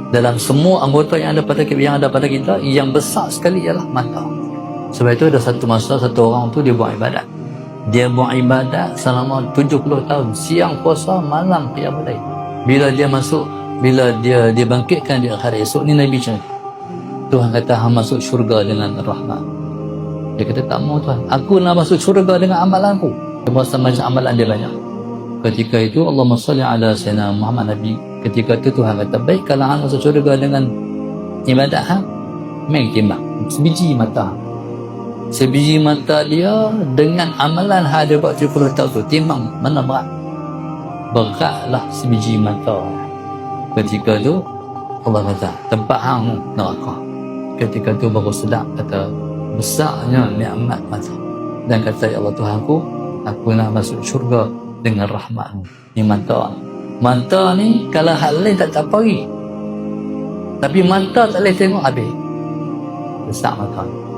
Dalam semua anggota yang ada pada kita, yang besar sekali ialah mata. Sebab itu ada satu masa satu orang tu dia buat ibadat. Dia buat ibadat selama 70 tahun, siang puasa, malam qiyamul lail. Bila dia bangkitkan di akhir esok ni, Nabi cakap, Tuhan kata hang masuk syurga dengan rahmat. Dia kata tak mau Tuhan, aku nak masuk syurga dengan amalanku. Dia macam amalan dia banyak. Ketika itu Allahumma salli ala sayyidina Muhammad Nabi. Ketika itu Tuhan kata, baik kalau hang masuk syurga dengan ibadat hang, main timbang sebiji mata. Sebiji mata dia dengan amalan hang dia buat 70 tahun tu, timbang mana berat? Beratlah sebiji mata. Ketika itu Allah kata, tempat hang neraka. Ketika itu baru sedap kata besarnya nikmat mata. Dan kata, ya Allah Tuhanku, aku nak masuk syurga dengan rahmatmu. Ni mata. Mata ni kalau hal lain tak pari, tapi mata tak boleh tengok habis. Besar mata ni.